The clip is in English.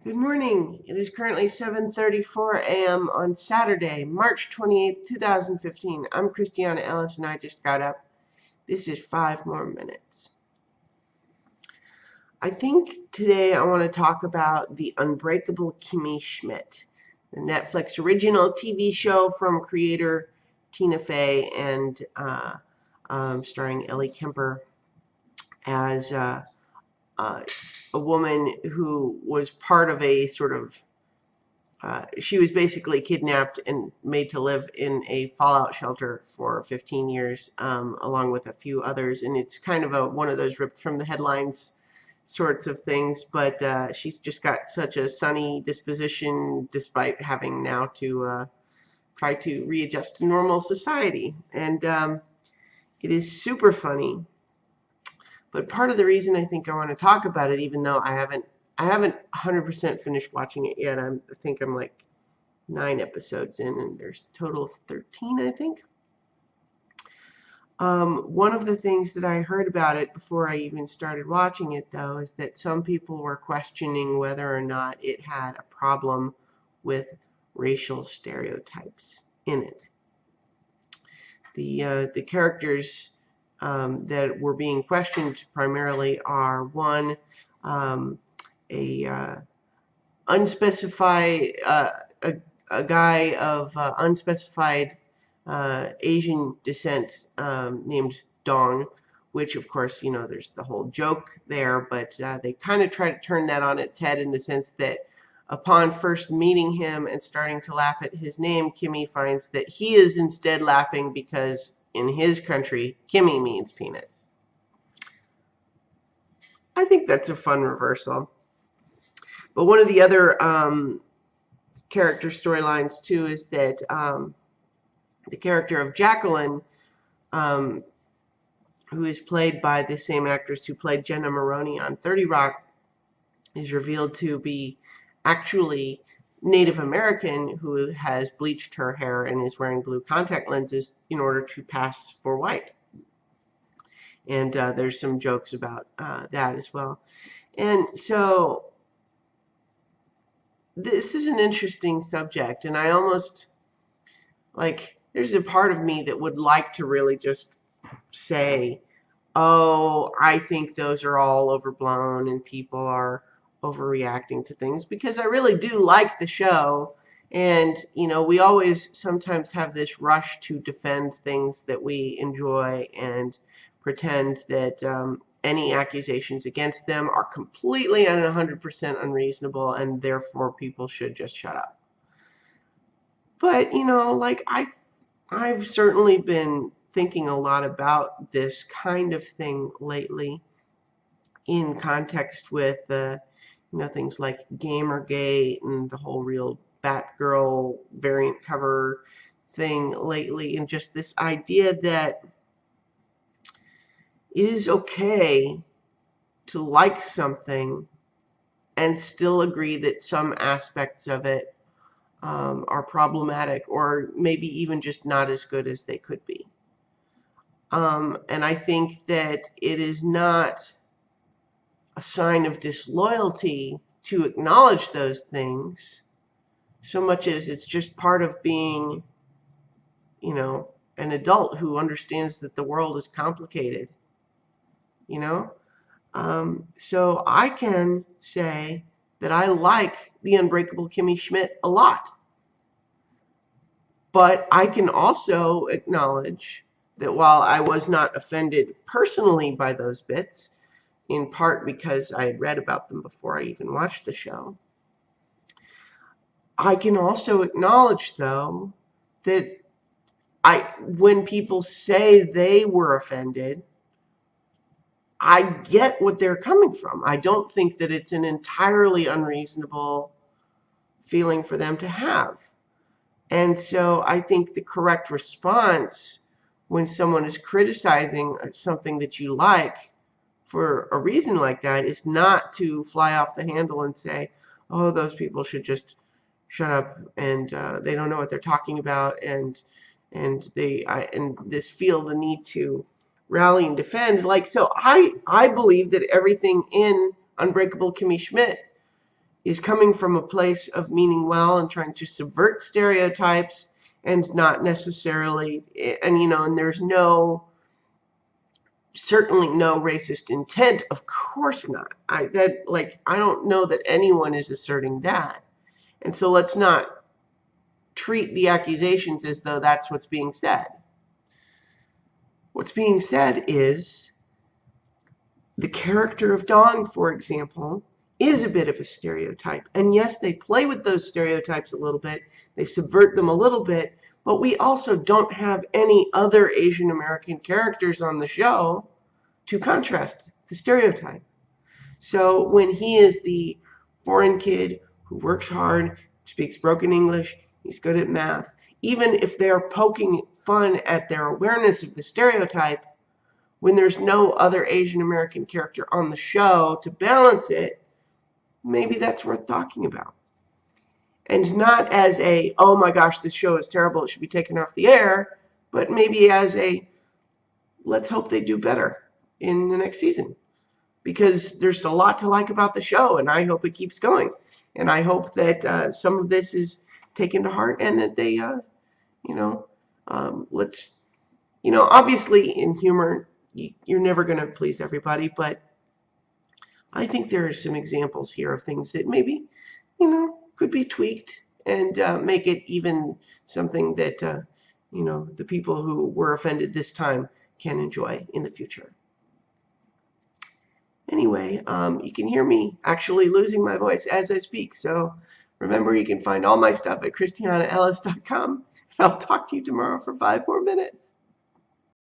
Good morning. It is currently 7:34 a.m. on Saturday, March 28th, 2015. I'm Christiana Ellis and I just got up. This is 5 more minutes. I think today I want to talk about the Unbreakable Kimmy Schmidt, the Netflix original TV show from creator Tina Fey and starring Ellie Kemper as a woman who was part of a sort of she was basically kidnapped and made to live in a fallout shelter for 15 years, along with a few others. And it's kind of one of those ripped from the headlines sorts of things. But she's just got such a sunny disposition, despite having now to try to readjust to normal society. And it is super funny. But part of the reason I think I want to talk about it, even though I haven't 100% finished watching it yet. I think I'm like 9 episodes in, and there's a total of 13, I think. One of the things that I heard about it before I even started watching it, though, is that some people were questioning whether or not it had a problem with racial stereotypes in it. The characters that were being questioned primarily are one, unspecified a guy of unspecified Asian descent named Dong, which of course, you know, there's the whole joke there, but they kind of try to turn that on its head in the sense that upon first meeting him and starting to laugh at his name, Kimmy finds that he is instead laughing because in his country, Kimmy means penis. I think that's a fun reversal. But one of the other character storylines, too, is that the character of Jacqueline, who is played by the same actress who played Jenna Maroney on 30 Rock, is revealed to be actually Native American who has bleached her hair and is wearing blue contact lenses in order to pass for white. And there's some jokes about that as well. And so this is an interesting subject, and I almost, like, there's a part of me that would like to really just say, oh, I think those are all overblown and people are overreacting to things, because I really do like the show. And, you know, we always sometimes have this rush to defend things that we enjoy and pretend that any accusations against them are completely and 100% unreasonable, and therefore people should just shut up. But, you know, like I've certainly been thinking a lot about this kind of thing lately in context with you know, things like Gamergate and the whole real Batgirl variant cover thing lately, and just this idea that it is okay to like something and still agree that some aspects of it are problematic, or maybe even just not as good as they could be. And I think that it is not a sign of disloyalty to acknowledge those things, so much as it's just part of being, you know, an adult who understands that the world is complicated, you know? So I can say that I like the Unbreakable Kimmy Schmidt a lot. But I can also acknowledge that while I was not offended personally by those bits, in part because I had read about them before I even watched the show, I can also acknowledge, though, that when people say they were offended, I get what they're coming from. I don't think that it's an entirely unreasonable feeling for them to have. And so I think the correct response when someone is criticizing something that you like for a reason like that is not to fly off the handle and say, oh, those people should just shut up and they don't know what they're talking about, and this feel the need to rally and defend. Like, so I believe that everything in Unbreakable Kimmy Schmidt is coming from a place of meaning well and trying to subvert stereotypes and not necessarily, and and there's certainly no racist intent, of course not. I don't know that anyone is asserting that. And so let's not treat the accusations as though that's what's being said. What's being said is the character of Dawn, for example, is a bit of a stereotype. And yes, they play with those stereotypes a little bit. They subvert them a little bit. But we also don't have any other Asian American characters on the show to contrast the stereotype. So when he is the foreign kid who works hard, speaks broken English, he's good at math, even if they're poking fun at their awareness of the stereotype, when there's no other Asian American character on the show to balance it, maybe that's worth talking about. And not as a, oh my gosh, this show is terrible, it should be taken off the air, but maybe as a, let's hope they do better in the next season. Because there's a lot to like about the show, and I hope it keeps going. And I hope that some of this is taken to heart, and that they, obviously in humor, you're never going to please everybody, but I think there are some examples here of things that maybe, could be tweaked and make it even something that, the people who were offended this time can enjoy in the future. Anyway, you can hear me actually losing my voice as I speak. So remember, you can find all my stuff at christianaellis.com. And I'll talk to you tomorrow for 5 more minutes.